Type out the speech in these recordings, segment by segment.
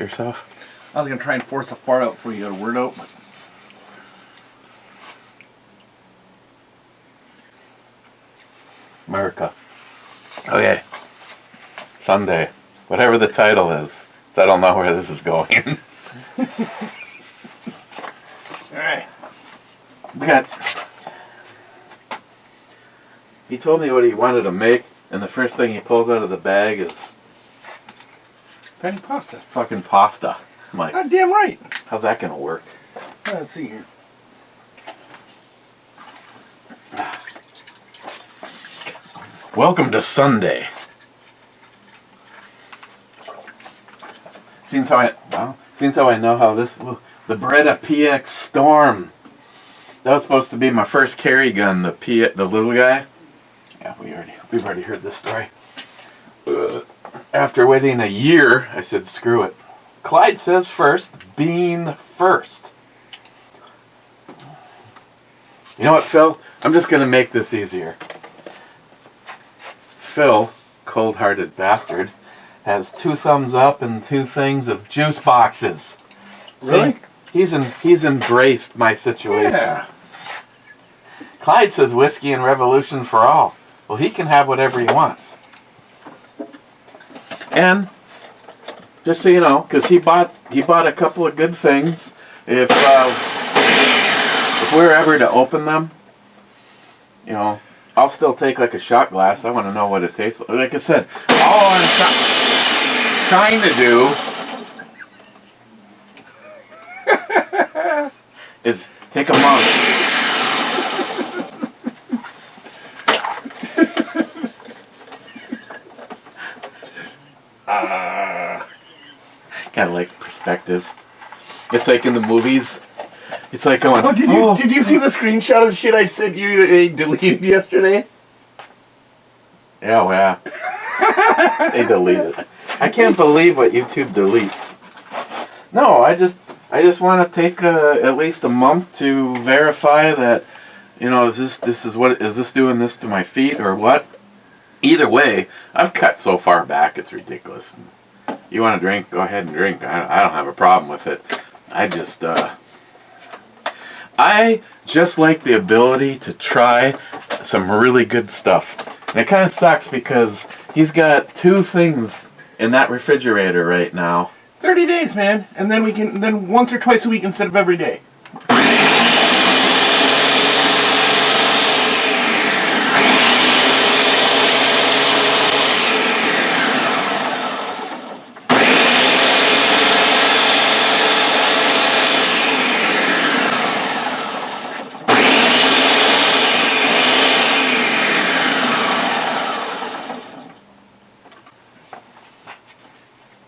yourself? I was going to try and force a fart out before you got a word out, but... America. Okay. Sunday. Whatever the title is. I don't know where this is going. Alright. We got... He told me what he wanted to make, and the first thing he pulls out of the bag is... Penny pasta. fucking pasta. I'm like, God damn right. how's that gonna work? Let's see here. Welcome to Sunday. Seems how I know how this... The Beretta PX Storm. That was supposed to be my first carry gun, the little guy. Yeah, we've already heard this story. After waiting a year, I said, screw it. Clyde says first, bean first. You know what, Phil? I'm just going to make this easier. Phil, cold-hearted bastard, has 2 thumbs up and 2 things of juice boxes. Really? See, he's embraced my situation. Yeah. Clyde says whiskey and revolution for all. Well, he can have whatever he wants. And just so you know, because he bought a couple of good things. If we're ever to open them, you know, I'll still take like a shot glass. I want to know what it tastes like. Like I said, all I'm trying to do is take a month. Kind of like perspective. It's like in the movies. It's like going. Oh, did you see the screenshot of the shit I sent you that they deleted yesterday? Yeah, well, yeah. They deleted it. I can't believe what YouTube deletes. No, I just want to take at least a month to verify that, you know, is this doing this to my feet or what? Either way, I've cut so far back, it's ridiculous. You want to drink, go ahead and drink. I don't have a problem with it. I just like the ability to try some really good stuff. And it kind of sucks because he's got 2 things in that refrigerator right now. 30 days, man. And then once or twice a week instead of every day.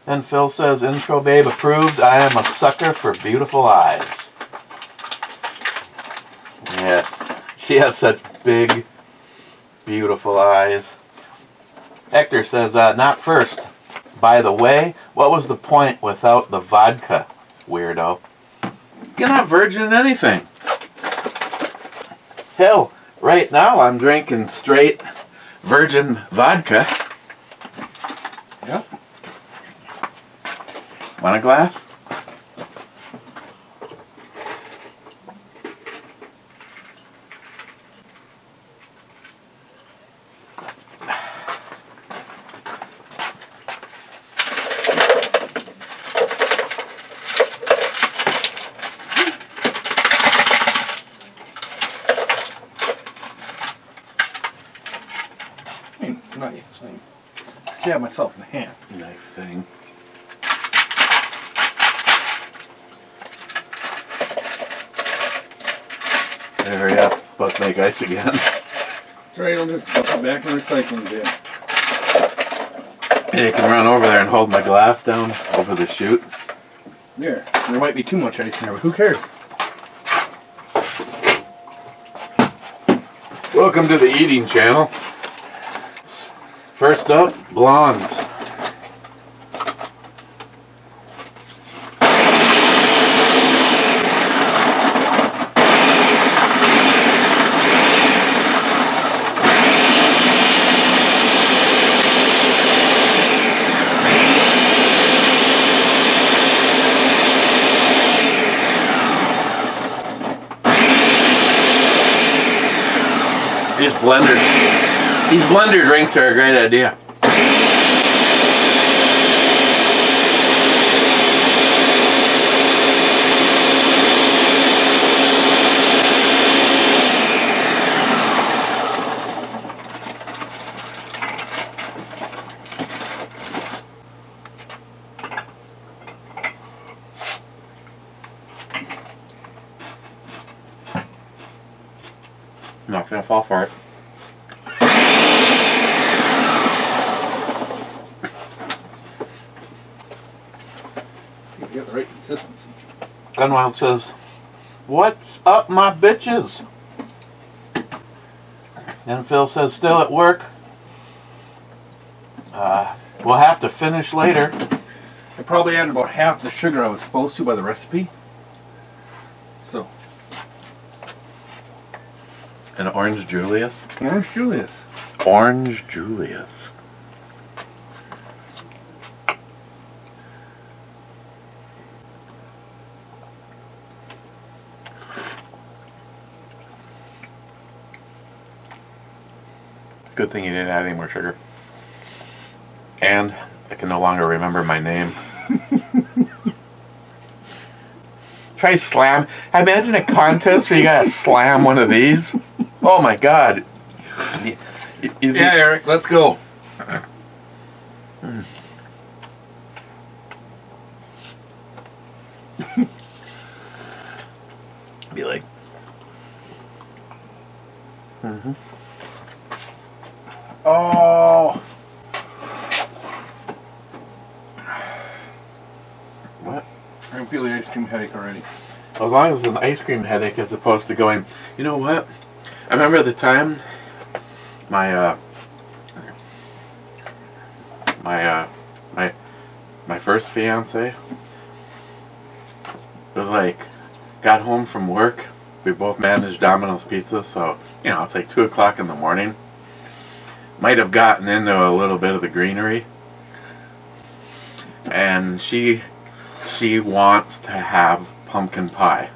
And Phil says, intro babe approved. I am a sucker for beautiful eyes. Yes, she has such big, beautiful eyes. Hector says, not first. By the way, what was the point without the vodka, weirdo? You're not virgin anything. Hell, right now I'm drinking straight virgin vodka. Yep. Want a glass? Knife thing. Stab myself in the hand. Knife thing. Hurry up. It's about to make ice again. That's right, I'll just put it back in the recycling bin. And you can run over there and hold my glass down over the chute. There might be too much ice in there, but who cares? Welcome to the eating channel. First up, blondes. These blender drinks are a great idea. I'm not gonna fall for it. You get the right consistency. Gunwild says, "What's up, my bitches?" And Phil says, "Still at work. We'll have to finish later." I probably added about half the sugar I was supposed to by the recipe. So, An orange Julius. Orange Julius. Orange Julius. It's a good thing you didn't add any more sugar. And I can no longer remember my name. Try slam. Imagine a contest where you gotta slam one of these. Oh my god. Yeah, Eric, let's go. Be like. Oh. What? I can feel the ice cream headache already. As long as it's an ice cream headache as opposed to going, you know what? I remember the time my first fiance was like, got home from work. We both managed Domino's Pizza, so you know it's like 2 o'clock in the morning. Might have gotten into a little bit of the greenery, and she wants to have pumpkin pie.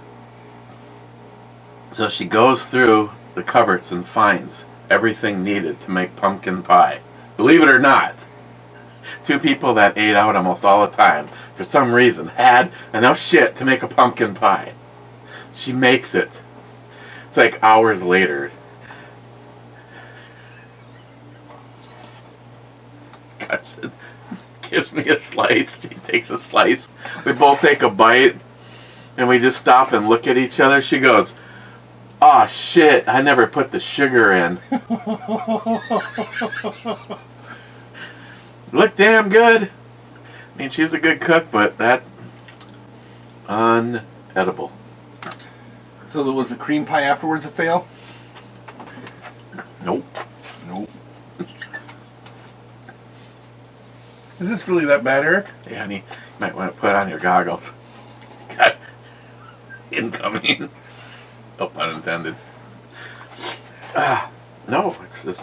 So she goes through the cupboards and finds everything needed to make pumpkin pie. Believe it or not, 2 people that ate out almost all the time, for some reason, had enough shit to make a pumpkin pie. She makes it. It's like hours later. Gosh, gives me a slice. She takes a slice. We both take a bite, and we just stop and look at each other. She goes, "Oh shit, I never put the sugar in." Looked damn good. I mean, she was a good cook, but that unedible. So was the cream pie afterwards a fail? Nope. Nope. Is this really that bad, Eric? Yeah, honey, you might want to put on your goggles. Got incoming. Oh, pun intended. No, it's just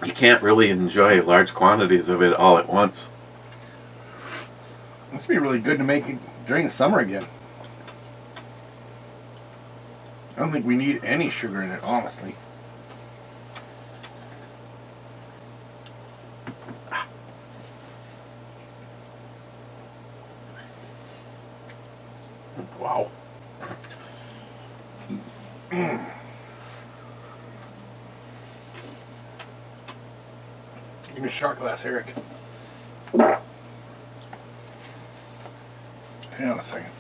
you can't really enjoy large quantities of it all at once. This would be really good to make it during the summer again. I don't think we need any sugar in it, honestly. Wow. Give me a shot glass, Eric. Hang on a second.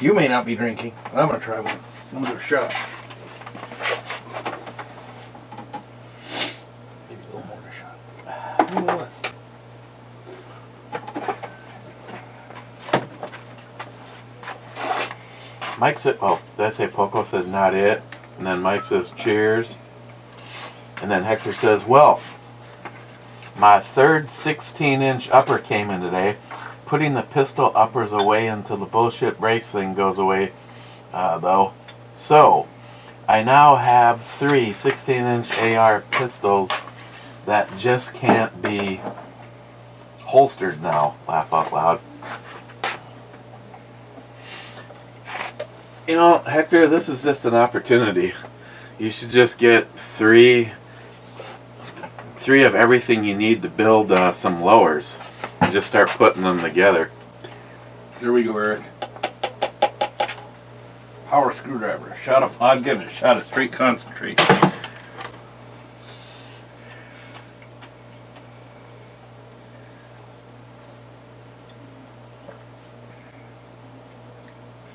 You may not be drinking, but I'm going to try one. I'm going to do a shot. Maybe a little more than a shot. A little less. Mike said, oh, did I say Poco said not it? And then Mike says cheers. And then Hector says, well, my third 16-inch upper came in today. Putting the pistol uppers away until the bullshit brakes thing goes away, though. So, I now have 3 16-inch AR pistols that just can't be holstered now. Laugh out loud. You know, Hector, this is just an opportunity. You should just get three of everything you need to build some lowers. And just start putting them together. There we go, Eric. Power screwdriver, a shot of vodka, and a shot of straight concentrate.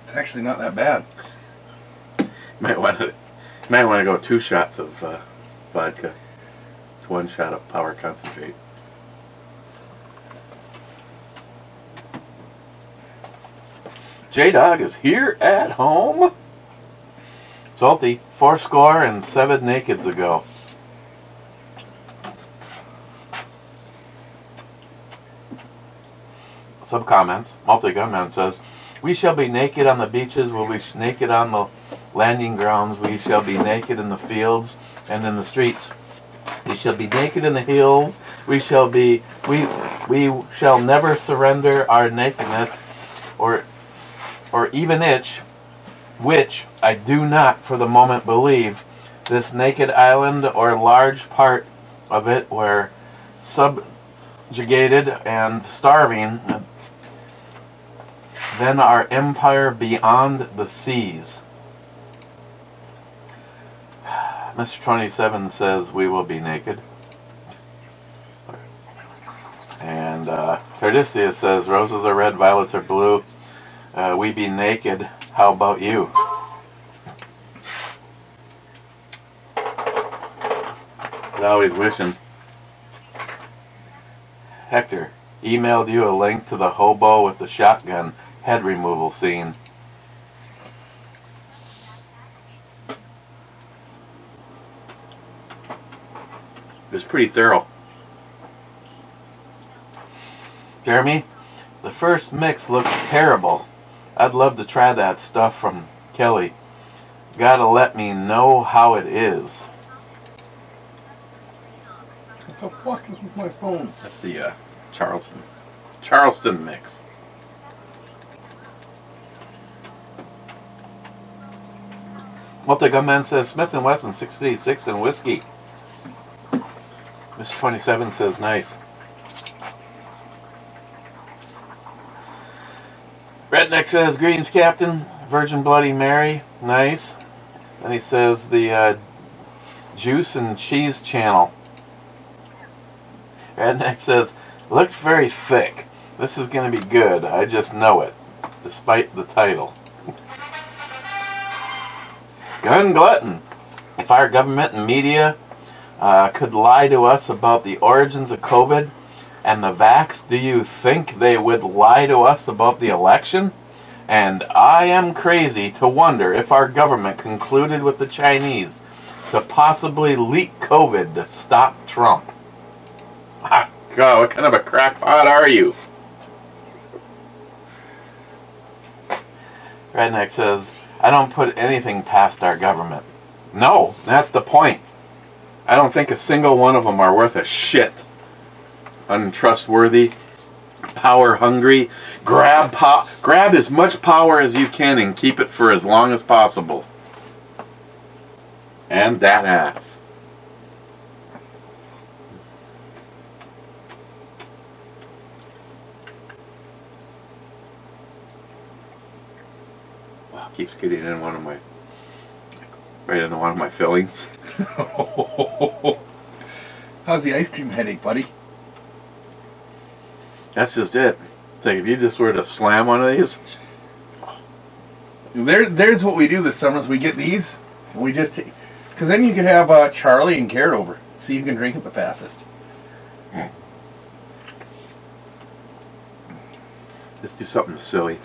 It's actually not that bad. Might want to go 2 shots of vodka. It's 1 shot of power concentrate. J-Dog is here at home. Salty, fourscore and 7 nakeds ago. Some comments. Multi-Gunman says, we shall be naked on the beaches, we'll be naked on the landing grounds, we shall be naked in the fields and in the streets. We shall be naked in the hills, we shall never surrender our nakedness or even itch, which I do not for the moment believe, this naked island or large part of it were subjugated and starving, then our empire beyond the seas. Mr. 27 says we will be naked. And Tardisia says roses are red, violets are blue. We be naked. How about you? He's always wishing. Hector emailed you a link to the hobo with the shotgun head removal scene. It was pretty thorough. Jeremy, the first mix looked terrible. I'd love to try that stuff from Kelly. Gotta let me know how it is. What the fuck is with my phone? That's the Charleston mix. Multi-Gunman says Smith & Wesson 686 and whiskey. Mr. 27 says nice. Redneck says greetings, Captain. Virgin Bloody Mary, nice. And he says the Juice and Cheese channel. Redneck says looks very thick. This is going to be good. I just know it, despite the title. Gun glutton. If our government and media could lie to us about the origins of COVID and the vax, do you think they would lie to us about the election? And I am crazy to wonder if our government concluded with the Chinese to possibly leak COVID to stop Trump. Ah, God, what kind of a crackpot are you? Redneck says, I don't put anything past our government. No, that's the point. I don't think a single one of them are worth a shit. Untrustworthy, power hungry, grab as much power as you can and keep it for as long as possible. And that ass. Wow, keeps getting in right into one of my fillings. How's the ice cream headache, buddy? That's just it. It's like if you just were to slam one of these. There's what we do this summer is we get these and we just take, because then you can have Charlie and Carrot over. See who can drink it the fastest. Let's do something silly.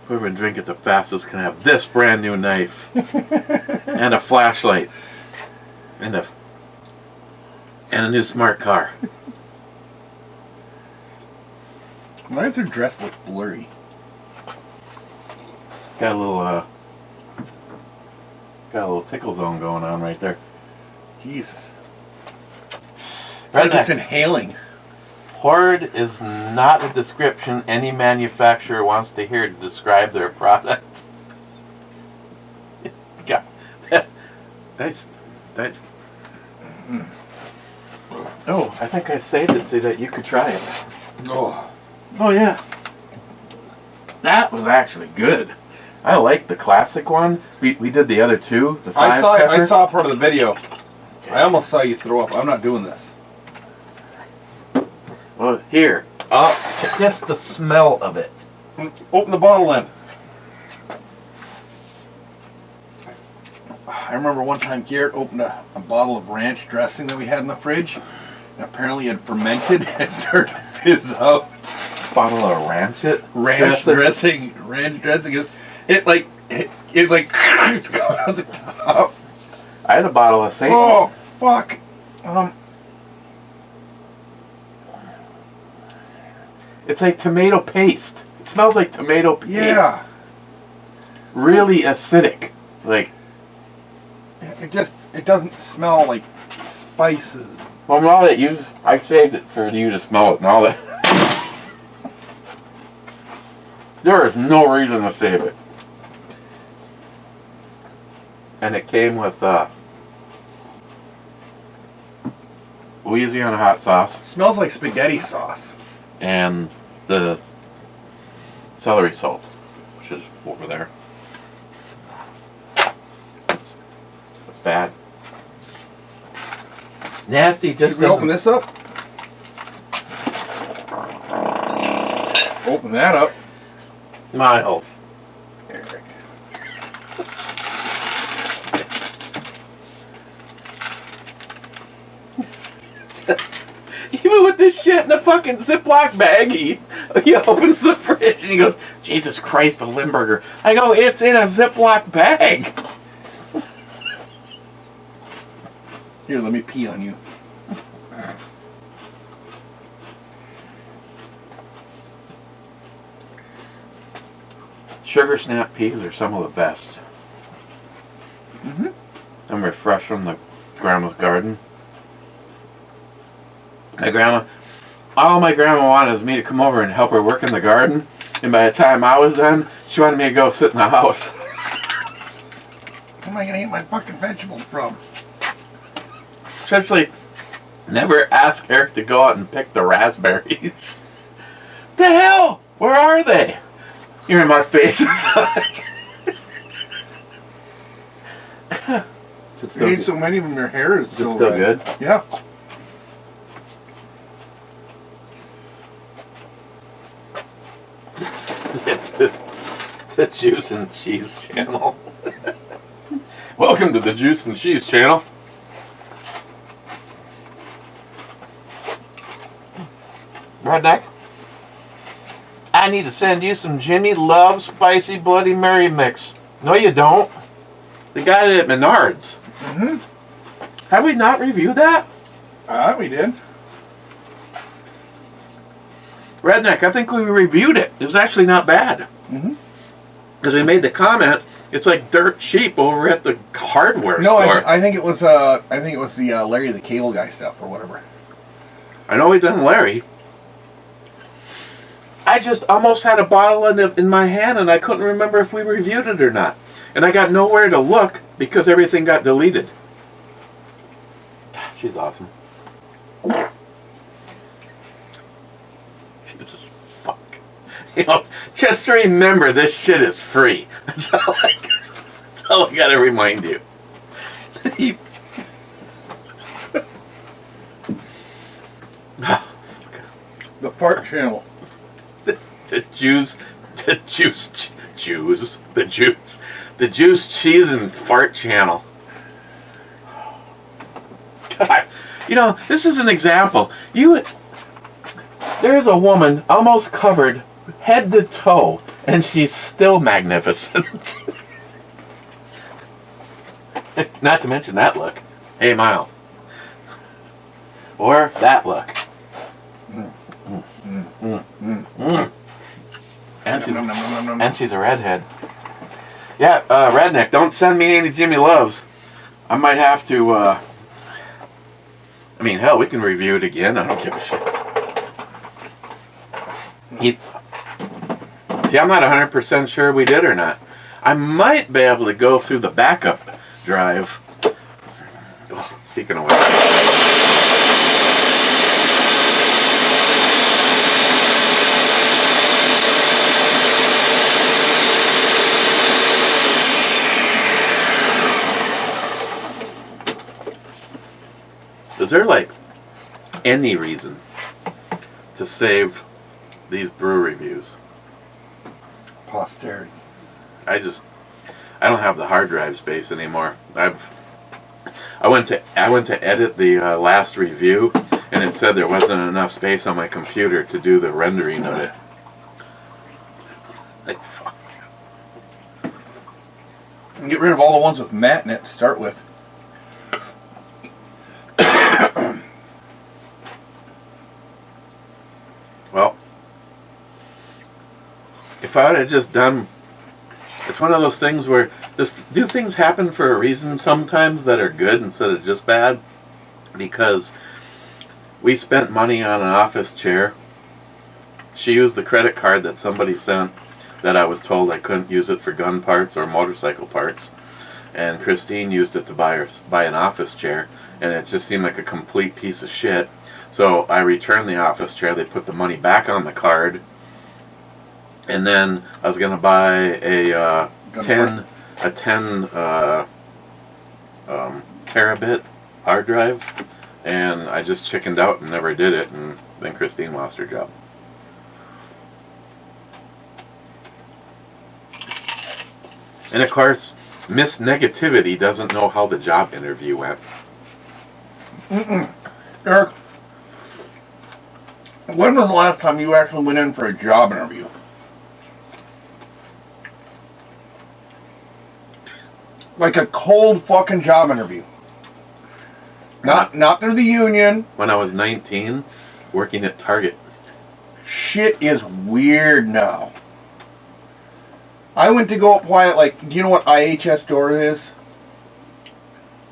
Whoever can drink it the fastest can have this brand new knife and a flashlight and a new smart car. Why does her dress look blurry? Got a little tickle zone going on right there. Jesus. It's like it's inhaling. Horde is not a description any manufacturer wants to hear to describe their product. God, That's that. Oh, I think I saved it so that you could try it. Oh. Oh yeah. That was actually good. I like the classic one. We did the other two. The five pepper. I saw part of the video. Okay. I almost saw you throw up. I'm not doing this. Well, here. Just the smell of it. Open the bottle then. I remember one time Garrett opened a bottle of ranch dressing that we had in the fridge, and apparently it had fermented and it started to fizz out. Bottle of ranch dressing. Ranch dressing. It's like it's going on the top. I had a bottle of Saint. Oh fuck. It's like tomato paste. It smells like tomato paste. Yeah. Really acidic. Like. It doesn't smell like spices. Well, now that I saved it for you to smell it. Now that there is no reason to save it, and it came with Louisiana hot sauce. It smells like spaghetti sauce. And the celery salt, which is over there. That's bad. Nasty. Just Should we open this up? Open that up. Miles. Eric. Even with this shit in the fucking Ziploc bag, he opens the fridge and he goes, Jesus Christ, a Limburger. I go, it's in a Ziploc bag. Here, let me pee on you. Sugar snap peas are some of the best. Mm-hmm. I'm refreshed from the grandma's garden. All my grandma wanted was me to come over and help her work in the garden. And by the time I was done, she wanted me to go sit in the house. Where am I going to get my fucking vegetables from? Especially, never ask Eric to go out and pick the raspberries. The hell? Where are they? You're in my face. You ate so many of them, your hair is still good. Yeah. The Juice and Cheese channel. Welcome to the Juice and Cheese channel. Redneck, I need to send you some Jimmy Love Spicy Bloody Mary mix. No, you don't. They got it at Menards. Mm-hmm. Have we not reviewed that? We did. Redneck, I think we reviewed it. It was actually not bad. Mm-hmm. Because we made the comment, it's like dirt cheap over at the hardware store. I think it was the Larry the Cable Guy stuff or whatever. I know we done Larry. I just almost had a bottle in my hand and I couldn't remember if we reviewed it or not. And I got nowhere to look because everything got deleted. She's awesome. Jesus fuck. You know, just remember this shit is free. That's all I gotta remind you. The Fart Channel. The Juice, Cheese, and Fart Channel. God, you know, this is an example. There's a woman almost covered head to toe, and she's still magnificent. Not to mention that look. Hey, Miles. Or that look. And she's a redhead. Yeah, Redneck, don't send me any Jimmy Loves. I might have to, I mean, hell, we can review it again. I don't give a shit. See, I'm not 100% sure we did or not. I might be able to go through the backup drive Speaking of which. Is there like any reason to save these brew reviews? Posterity. I don't have the hard drive space anymore. I went to edit the last review, and it said there wasn't enough space on my computer to do the rendering of it. Like, fuck. And get rid of all the ones with Matt in it to start with. Well, if I would have just done, it's one of those things where do things happen for a reason sometimes that are good instead of just bad? Because we spent money on an office chair. She used the credit card that somebody sent that I was told I couldn't use it for gun parts or motorcycle parts. And Christine used it to buy an office chair, and it just seemed like a complete piece of shit. So I returned the office chair. They put the money back on the card, and then I was gonna buy a 10 terabit hard drive, and I just chickened out and never did it. And then Christine lost her job. And of course, Miss Negativity doesn't know how the job interview went. Eric, when was the last time you actually went in for a job interview? Like a cold fucking job interview. Not through the union. When I was 19, working at Target. Shit is weird now. I went to go apply at, do you know what IHS store is?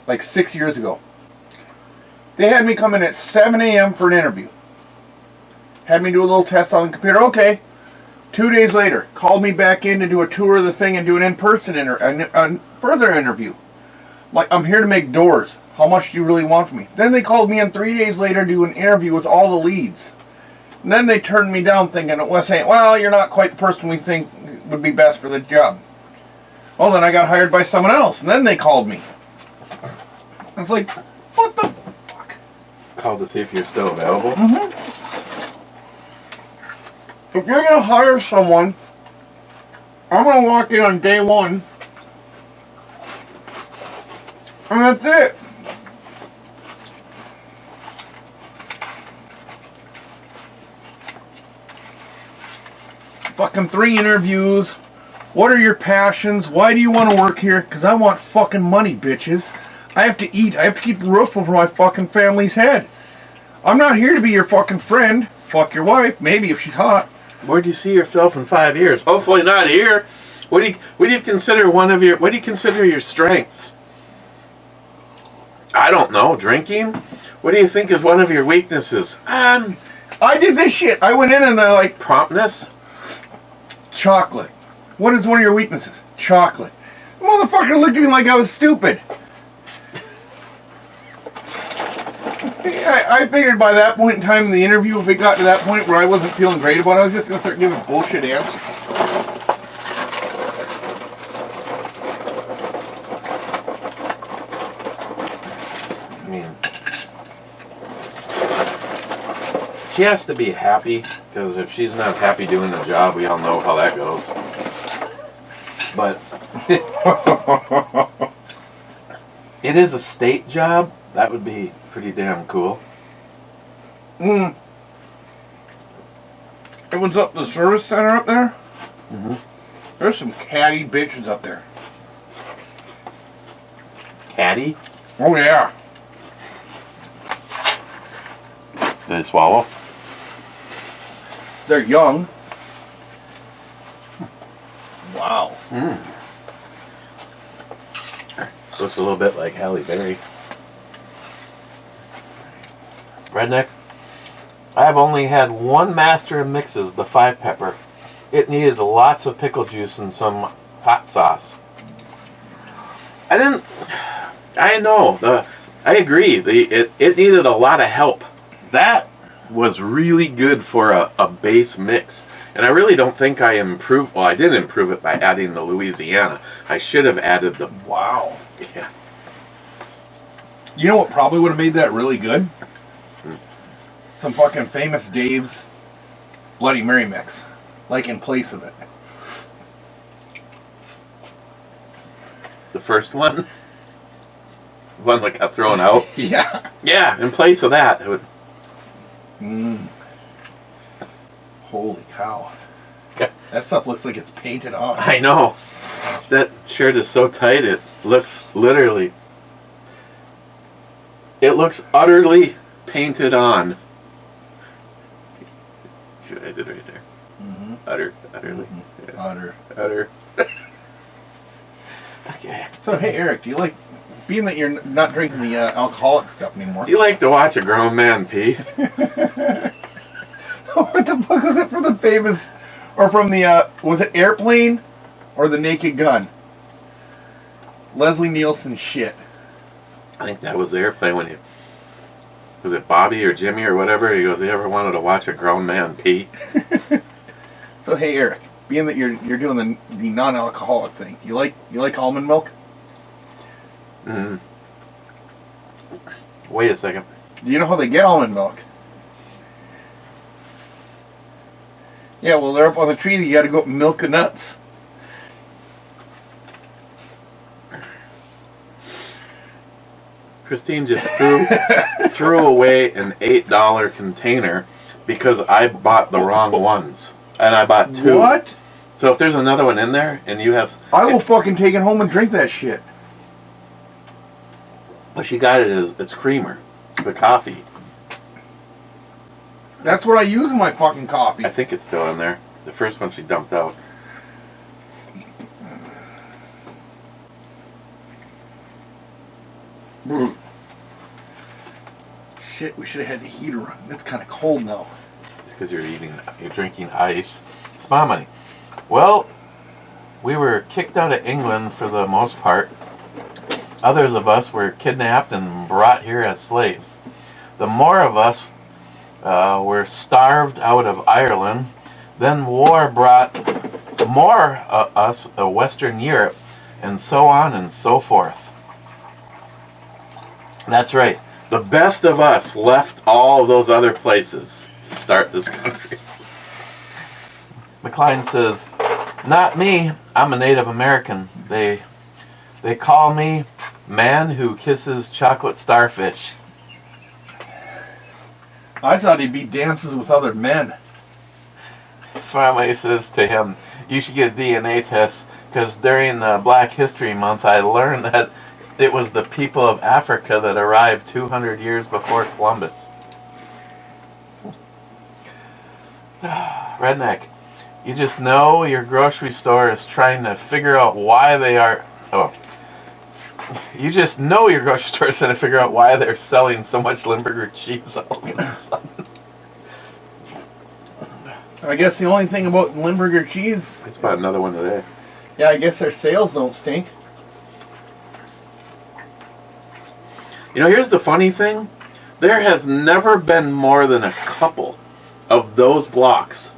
Like 6 years ago. They had me come in at 7 a.m. for an interview. Had me do a little test on the computer. Okay. 2 days later, called me back in to do a tour of the thing and do an in-person further interview. Like, I'm here to make doors. How much do you really want from me? Then they called me in 3 days later to do an interview with all the leads. And then they turned me down thinking, saying, well, you're not quite the person we think would be best for the job. Well, then I got hired by someone else, and then they called me. It's like, what the fuck? Called to see if you're still available? Mm-hmm. If you're going to hire someone, I'm going to walk in on day one, and that's it. Fucking 3 interviews. What are your passions? Why do you want to work here? Because I want fucking money, bitches. I have to eat. I have to keep the roof over my fucking family's head. I'm not here to be your fucking friend. Fuck your wife. Maybe if she's hot. Where do you see yourself in 5 years? Hopefully not here. What do you consider what do you consider your strengths? I don't know. Drinking? What do you think is one of your weaknesses? I did this shit. I went in and they're like, Promptness? chocolate. What is one of your weaknesses? Chocolate. The motherfucker looked at me like I was stupid. I figured by that point in time in the interview, if it got to that point where I wasn't feeling great about it, I was just going to start giving bullshit answers. I mean, she has to be happy, because if she's not happy doing the job, we all know how that goes. But it is a state job. That would be pretty damn cool. It was up the service center up there. Mm-hmm. There's some catty bitches up there. Catty? Oh yeah. Did they swallow? They're young. Wow. Looks a little bit like Halle Berry. Redneck, I have only had one master of mixes, the 5-pepper. It needed lots of pickle juice and some hot sauce. I know I agree. It needed a lot of help. That was really good for a base mix. And I really don't think I improved. Well, I did improve it by adding the Louisiana. I should have added the... Wow. Yeah. You know what probably would have made that really good? Some fucking Famous Dave's Bloody Mary mix. Like in place of it. The first one? The one that got thrown out? Yeah. Yeah, in place of that. It would... Holy cow. Yeah. That stuff looks like it's painted on. I know. That shirt is so tight, it looks literally... It looks utterly painted on. See what I did right there? Mm-hmm. Utterly. Mm-hmm. Yeah. Utter. Okay. So, hey, Eric, do you like, being that you're not drinking the alcoholic stuff anymore? Do you like to watch a grown man pee? What the fuck was it from the famous, or from the, was it Airplane or The Naked Gun? Leslie Nielsen shit. I think that was the Airplane when you... Was it Bobby or Jimmy or whatever? He goes, you ever wanted to watch a grown man pee? So, hey, Eric, being that you're doing the non-alcoholic thing, you like almond milk? Mm. Wait a second. Do you know how they get almond milk? Yeah, well, they're up on the tree. You got to go up and milk the nuts. Christine just threw away an $8 container because I bought the wrong ones. And I bought 2. What? So if there's another one in there and you have... I will fucking take it home and drink that shit. Well, she got it as it's creamer. The coffee. That's what I use in my fucking coffee. I think it's still in there. The first one she dumped out. Mm. Shit, we should have had the heater on. It's kind of cold now. Just because you're drinking ice. Spa money. Well, we were kicked out of England for the most part. Others of us were kidnapped and brought here as slaves. The more of us were starved out of Ireland. Then war brought more us Western Europe, and so on and so forth. That's right. The best of us left all of those other places to start this country. McLean says, not me. I'm a Native American. They call me man who kisses chocolate starfish. I thought he'd be dances with other men. Smiley says to him, you should get a DNA test, because during Black History Month I learned that it was the people of Africa that arrived 200 years before Columbus. Redneck, you just know your grocery store is trying to figure out why they are... Oh. You just know your grocery store is trying to figure out why they're selling so much Limburger cheese all of a sudden. I guess the only thing about Limburger cheese... It's about another one today. Yeah, I guess their sales don't stink. You know, here's the funny thing. There has never been more than a couple of those blocks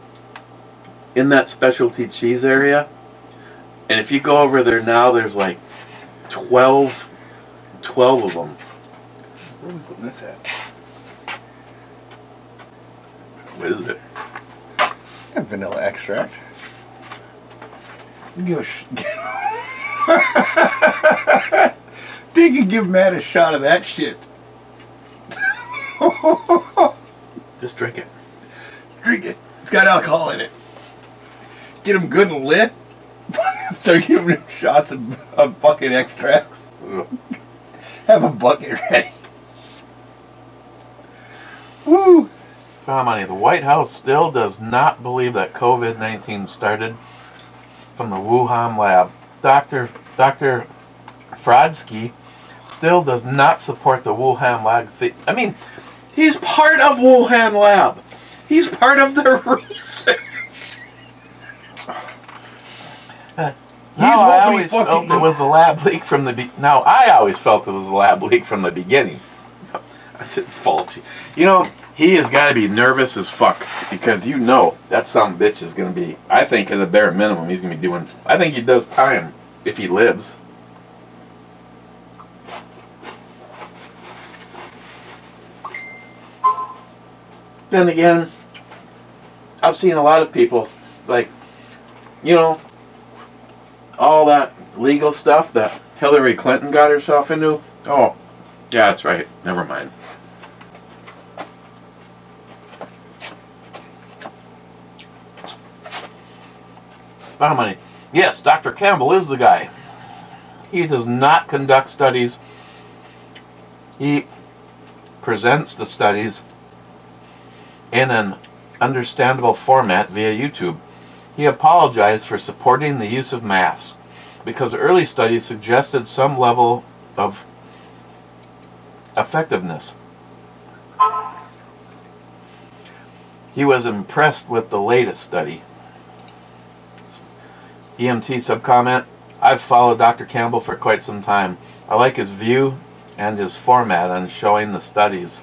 in that specialty cheese area. And if you go over there now, there's like 12 of them. Where are we putting this at? What is it? Vanilla extract. Give They could give Matt a shot of that shit. Just drink it. Drink it. It's got alcohol in it. Get him good and lit. Start giving him shots of bucket extracts. Ugh. Have a bucket ready. Woo! Come on, the White House still does not believe that COVID-19 started from the Wuhan lab. Dr. Fradsky still does not support the Wuhan lab. I mean, he's part of Wuhan lab. He's part of their research. Now I nobody always felt fucking- it was the lab leak from the Now I always felt it was the lab leak from the beginning. I said faulty. You know, he has got to be nervous as fuck because you know that son bitch is going to be. I think at a bare minimum he's going to be doing. I think he does time if he lives. Then again, I've seen a lot of people, like, you know, all that legal stuff that Hillary Clinton got herself into. Oh, yeah, that's right. Never mind. Amount of money. Yes, Dr. Campbell is the guy. He does not conduct studies. He presents the studies in an understandable format via YouTube. He apologized for supporting the use of masks because early studies suggested some level of effectiveness. He was impressed with the latest study. EMT subcomment: I've followed Dr. Campbell for quite some time. I like his view and his format on showing the studies.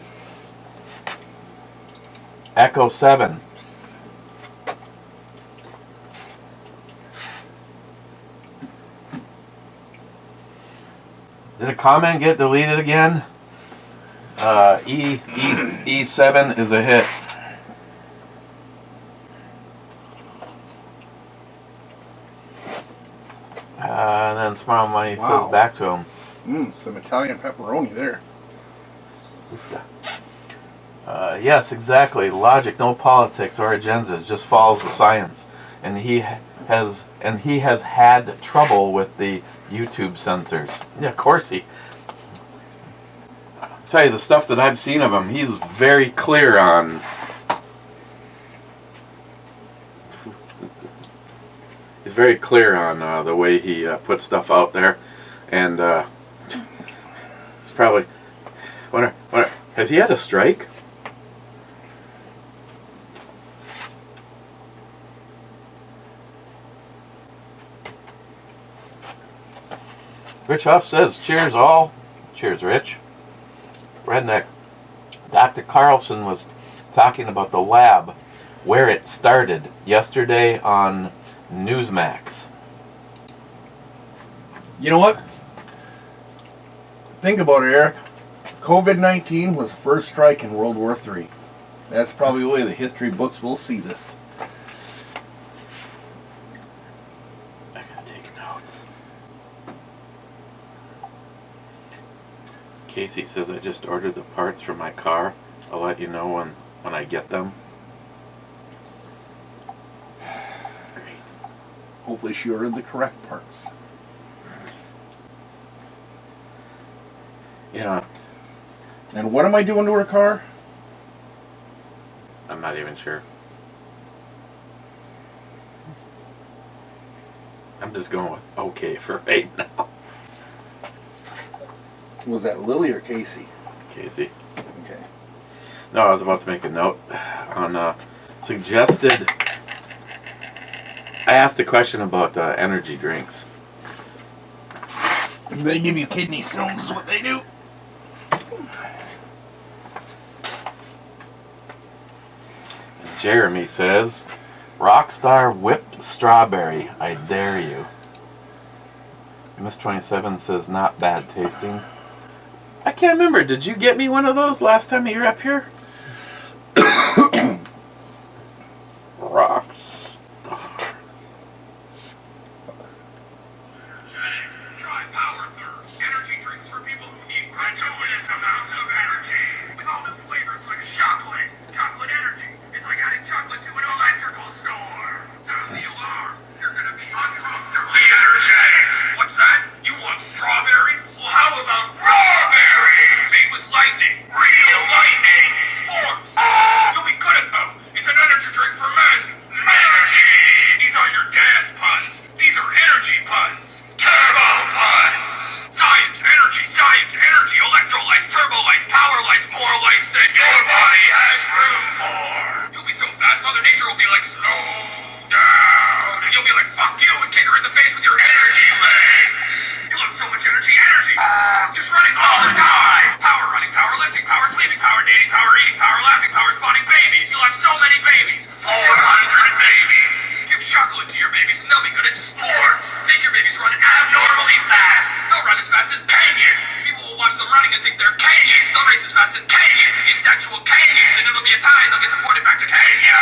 Echo 7. Did a comment get deleted again? E7 is a hit. And then Smile Money Wow. says back to him. Some Italian pepperoni there. Yes, exactly. Logic, no politics or agendas, just follows the science. And he has had trouble with the YouTube censors. Yeah, of course he. I'll tell you the stuff that I've seen of him, he's very clear on. He's very clear on the way he puts stuff out there, and it's probably. Has he had a strike? Rich Huff says, cheers all. Cheers, Rich. Redneck. Dr. Carlson was talking about the lab, where it started, yesterday on Newsmax. You know what? Think about it, Eric. COVID-19 was the first strike in World War III. That's probably the way the history books will see this. I gotta take notes. Casey says, I just ordered the parts for my car. I'll let you know when I get them. Great. Hopefully she ordered the correct parts. Yeah, And what am I doing to her car? I'm not even sure. I'm just going with okay for right now. Was that Lily or Casey? Casey. Okay. No, I was about to make a note on suggested. I asked a question about energy drinks. They give you kidney stones is what they do. Jeremy says, Rockstar whipped strawberry, I dare you. Miss 27 says, not bad tasting. I can't remember, did you get me one of those last time you were up here? Rockstar. Try Power Thirst. Energy drinks for people who need gratuitous amounts of energy. With all new flavors like chocolate. Chocolate energy. It's like adding chocolate to an electrical store. Sound the alarm. You're gonna be uncomfortably energetic. What's that? You want strawberry? Well, how about rawberry? Made with lightning. Real lightning. Sports. You'll be good at and they'll be good at sports. Make your babies run abnormally fast. They'll run as fast as Kenyans. People will watch them running and think they're Kenyans. They'll race as fast as Kenyans against actual Kenyans, and it'll be a tie and they'll get deported back to Kenya.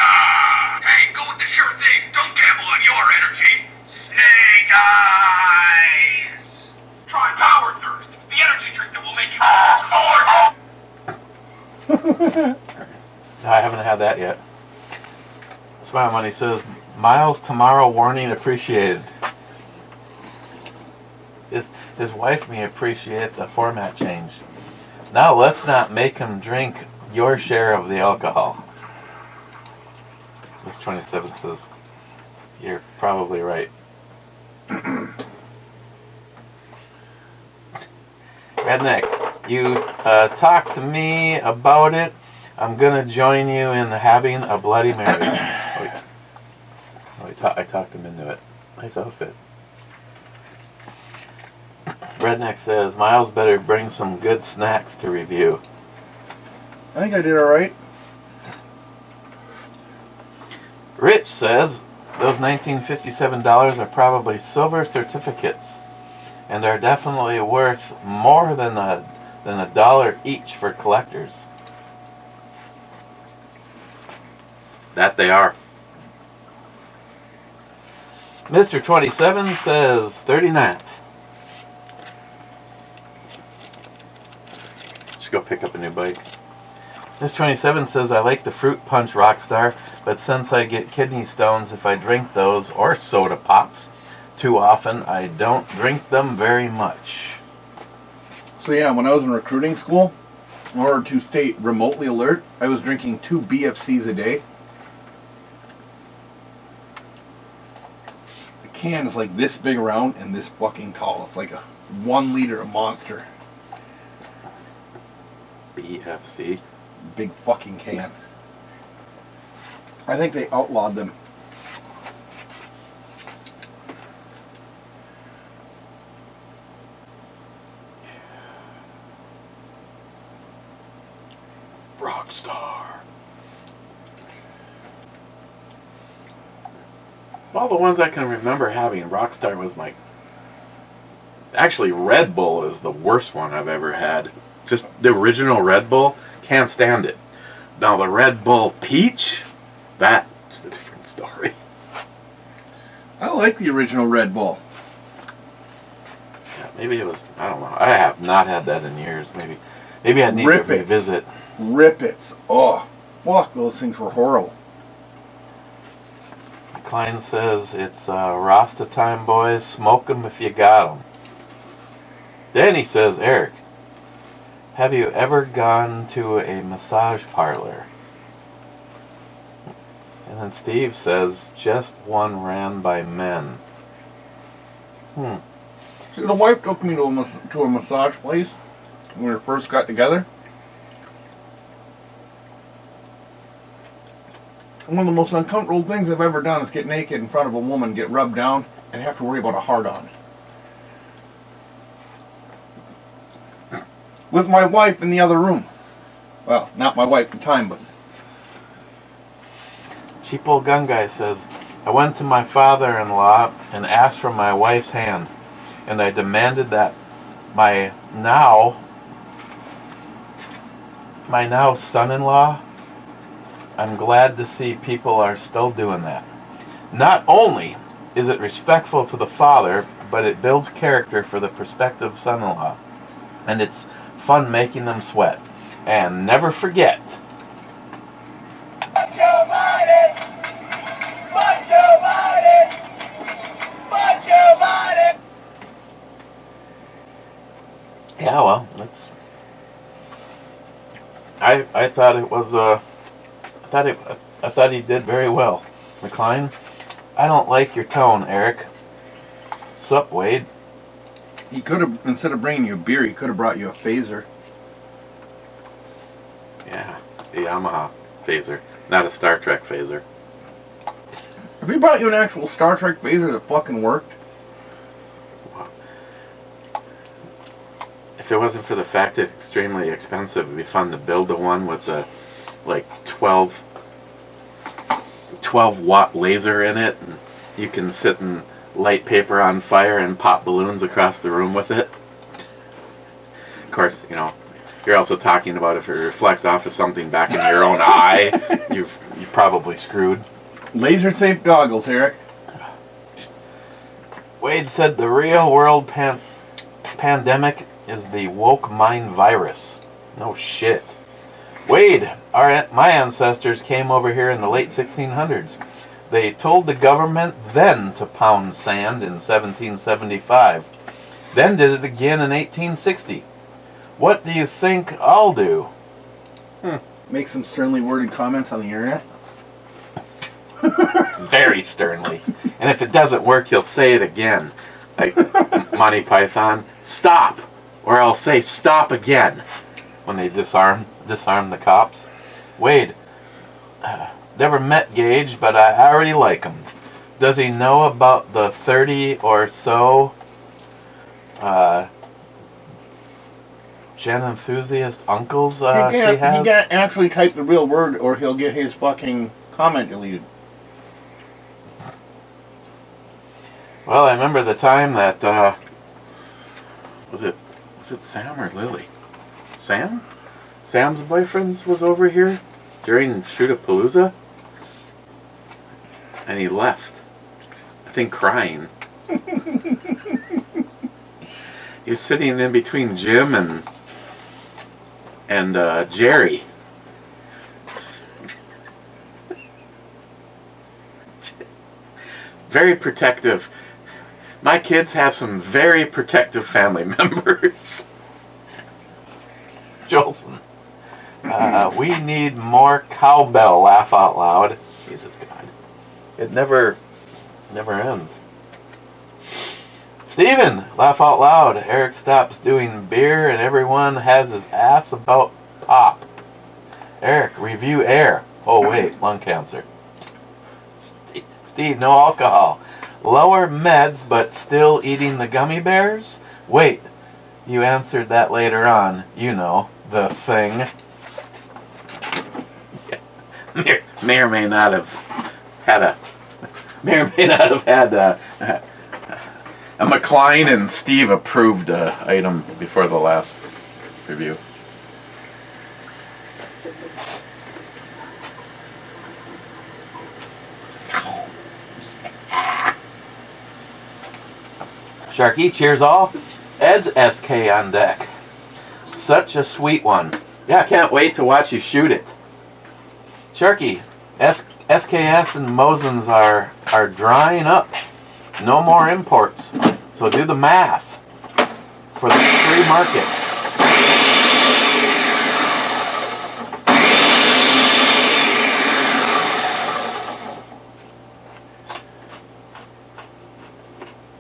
Hey, go with the sure thing. Don't gamble on your energy. Snake eyes. Try Power Thirst, the energy drink that will make you sword. I haven't had that yet. Smile Money says, Miles tomorrow warning appreciated. His wife may appreciate the format change. Now let's not make him drink your share of the alcohol. Miss 27 says, you're probably right. Redneck, you talked to me about it. I'm gonna join you in having a Bloody Mary. I talked him into it. Nice outfit. Redneck says, Miles better bring some good snacks to review. I think I did alright. Rich says, those $1957 are probably silver certificates and are definitely worth more than a dollar each for collectors. That they are. Mr. 27 says 39th. Should go pick up a new bike. Miss 27 says, I like the Fruit Punch Rockstar, but since I get kidney stones if I drink those or soda pops too often, I don't drink them very much. So yeah, when I was in recruiting school, in order to stay remotely alert, I was drinking 2 BFCs a day. The can is like this big around and this fucking tall. It's like a 1 liter monster. BFC? Big fucking can. I think they outlawed them. Rockstar. All the ones I can remember having, Rockstar was my... Actually, Red Bull is the worst one I've ever had. Just the original Red Bull, can't stand it. Now the Red Bull Peach, that's a different story. I like the original Red Bull. Yeah, maybe it was, I don't know. I have not had that in years. Maybe I need to revisit. Rip-Its. Oh, fuck, those things were horrible. Klein says it's Rasta time, boys. Smoke 'em if you got 'em. Danny says, Eric, have you ever gone to a massage parlor? And then Steve says, just one ran by men. See, the wife took me to a massage place when we first got together. One of the most uncomfortable things I've ever done is get naked in front of a woman, get rubbed down, and have to worry about a hard-on. With my wife in the other room. Well, not my wife at the time, but... Cheap old gun guy says, I went to my father-in-law and asked for my wife's hand, and I demanded that my now son-in-law, I'm glad to see people are still doing that. Not only is it respectful to the father, but it builds character for the prospective son-in-law. And it's fun making them sweat. And never forget. Macho body! Macho body! Macho body! Yeah, well, that's... I thought it was, I thought he did very well. McLean, I don't like your tone, Eric. Sup, Wade? He could have, instead of bringing you a beer, he could have brought you a phaser. Yeah, the Yamaha phaser. Not a Star Trek phaser. Have he brought you an actual Star Trek phaser that fucking worked? Wow. If it wasn't for the fact it's extremely expensive, it'd be fun to build the one with the, like, 12 watt laser in it. And you can sit and light paper on fire and pop balloons across the room with it. Of course, you know, you're also talking about if it reflects off of something back in your own eye, you're probably screwed. Laser safe goggles, Eric. Wade said the real world pandemic is the woke mind virus. No shit. Wade, my ancestors came over here in the late 1600s. They told the government then to pound sand in 1775. Then did it again in 1860. What do you think I'll do? Make some sternly worded comments on the internet. Very sternly. And if it doesn't work, he'll say it again. Like Monty Python, stop! Or I'll say stop again when they disarm the cops. Wade, never met Gage, but I already like him. Does he know about the 30 or so Gen enthusiast uncles she has? He can't actually type the real word or he'll get his fucking comment deleted. Well, I remember the time that, was it Sam or Lily? Sam? Sam's boyfriend was over here during Shoot-a-Palooza, and he left. I think crying. He was sitting in between Jim and Jerry. Very protective. My kids have some very protective family members. Jolson. We need more cowbell, laugh out loud. Jesus God. It never ends. Steven, laugh out loud. Eric stops doing beer and everyone has his ass about pop. Eric, review air. Oh wait, lung cancer. Steve, no alcohol. Lower meds, but still eating the gummy bears? Wait, you answered that later on. You know, the thing. Yeah. May or may not have had a McLean and Steve approved item before the last review. Sharky, cheers all. Ed's SK on deck. Such a sweet one. Yeah, I can't wait to watch you shoot it. Sharky, SKS and Mosins are drying up. No more imports. So do the math for the free market.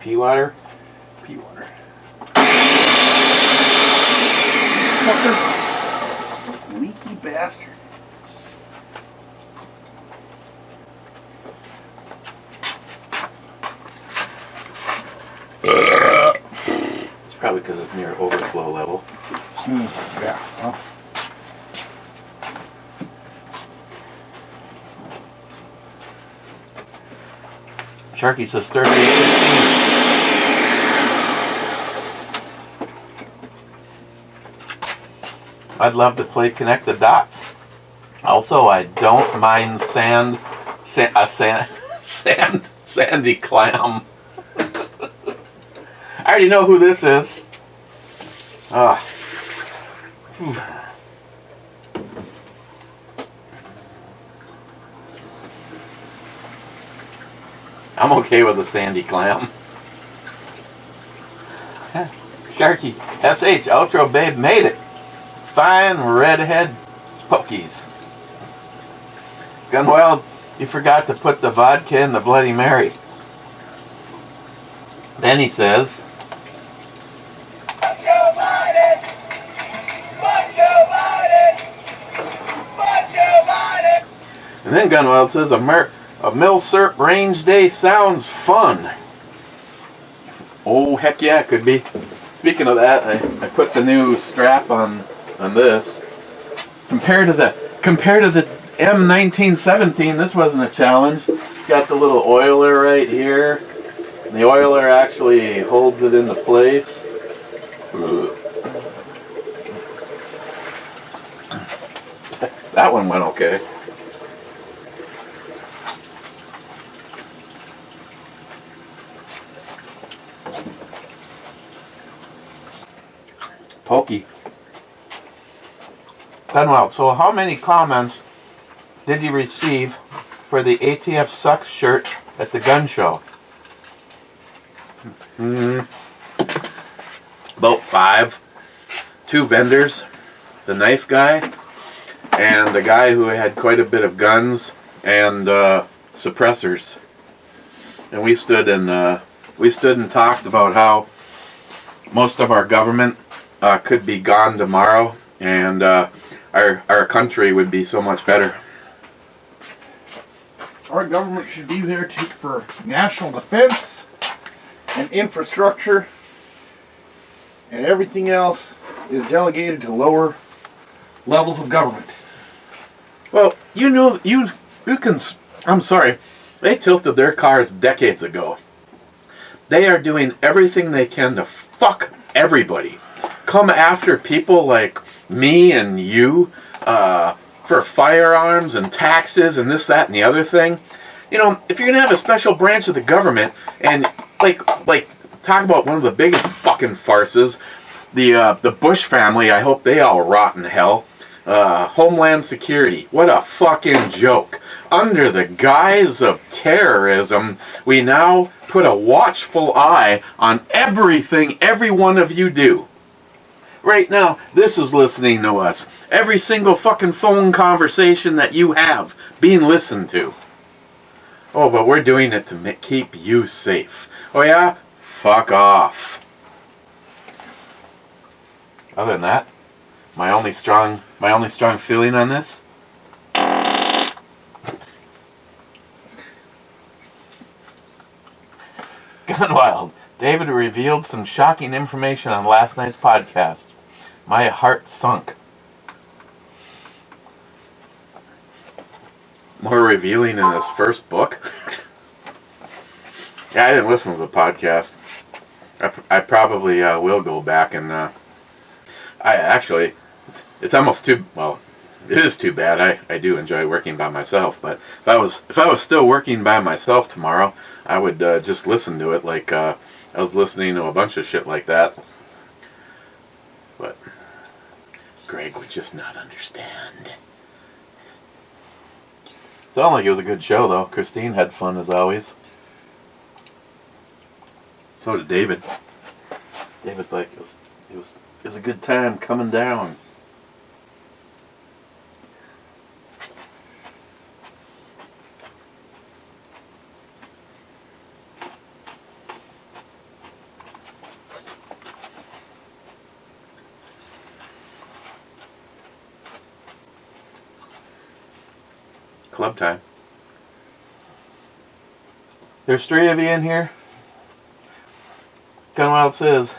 Pea water? Pea water. Fucker. Leaky bastard. It's probably because it's near overflow level. Yeah. Well. Sharky says 38.16. I'd love to play Connect the Dots. Also, I don't mind sandy clam. I already know who this is. I'm okay with a sandy clam. Sharky, SH, Outro Babe made it. Fine redhead pokies. Gunwild, you forgot to put the vodka in the Bloody Mary. Then he says, Macho Biden! Macho Biden! Macho Biden! and then Gunwild says, a Milsurp range day sounds fun. Oh, heck yeah, it could be. Speaking of that, I put the new strap on this. Compared to the M1917, this wasn't a challenge. got the little oiler right here. And the oiler actually holds it into place. That one went okay. Pokey. Penwell, so how many comments did you receive for the ATF sucks shirt at the gun show? About 5. 2 vendors, the knife guy, and a guy who had quite a bit of guns and suppressors. And we stood and talked about how most of our government could be gone tomorrow, and our country would be so much better. Our government should be there for national defense and infrastructure, and everything else is delegated to lower levels of government. Well, you can. I'm sorry, they tilted their cars decades ago. They are doing everything they can to fuck everybody. Come after people like me and you for firearms and taxes and this, that, and the other thing. You know, if you're gonna have a special branch of the government and like talk about one of the biggest fucking farces, the Bush family, I hope they all rot in hell. Homeland Security, what a fucking joke. Under the guise of terrorism, we now put a watchful eye on everything every one of you do. Right now, this is listening to us. Every single fucking phone conversation that you have being listened to. Oh, but we're doing it to keep you safe. Oh yeah? Fuck off. Other than that, my only strong feeling on this. Gunwild. David revealed some shocking information on last night's podcast. My heart sunk. More revealing in his first book? Yeah, I didn't listen to the podcast. I probably will go back and it's almost too, well, it is too bad. I do enjoy working by myself, but if I was still working by myself tomorrow, I would just listen to it like I was listening to a bunch of shit like that. But Greg would just not understand. Sounded like it was a good show, though. Christine had fun as always. So did David. David's like, it was a good time coming down. Club time. There's 3 of you in here. Gunwild says,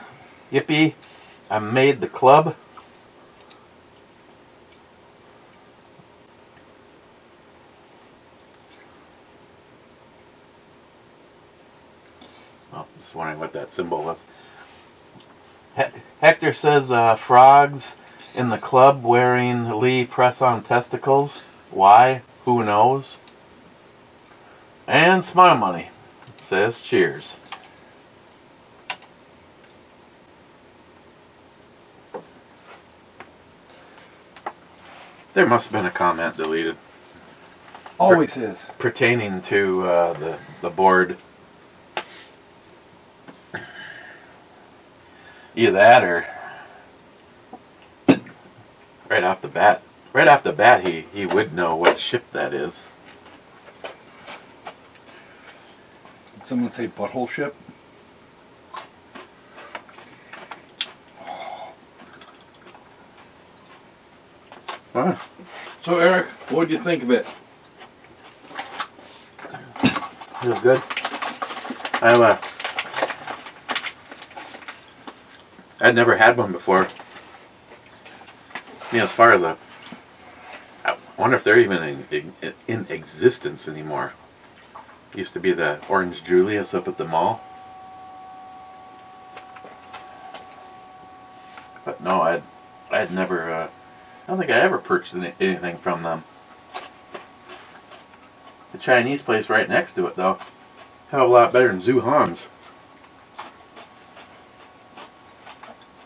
yippee, I made the club. Oh, just wondering what that symbol was. Hector says, frogs in the club wearing Lee press-on testicles. Why? Who knows? And Smile Money says cheers. There must have been a comment deleted. Always is. Pertaining to the board. Either that or right off the bat. Right off the bat, he would know what ship that is. Did someone say butthole ship? Huh. So Eric, what did you think of it? It was good. I'd never had one before. I mean, as far as I wonder if they're even in existence anymore. Used to be the orange Julius up at the mall. But no, I'd never, I don't think I ever purchased anything from them. The Chinese place right next to it, though, hell of a lot better than Zhu Han's.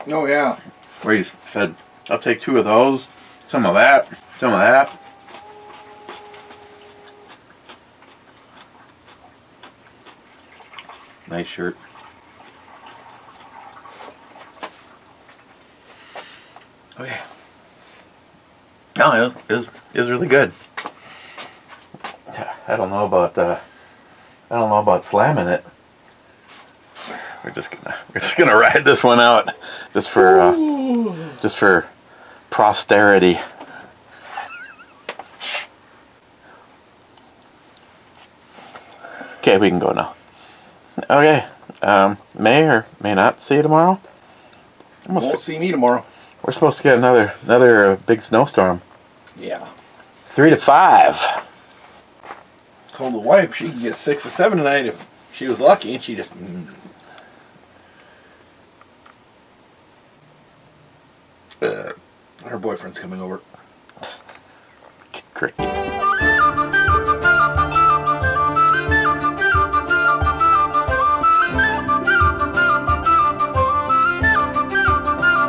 Oh, yeah. Where you said, I'll take 2 of those, some of that, some of that. Nice shirt. Oh yeah. No, it was really good. I don't know about slamming it. We're just gonna ride this one out, just for posterity. Okay, we can go now. Okay, may or may not see you tomorrow. Won't see me tomorrow. We're supposed to get another big snowstorm. Yeah. 3 to 5. Told the wife she could get 6 to 7 tonight if she was lucky, and she just. Her boyfriend's coming over. Great.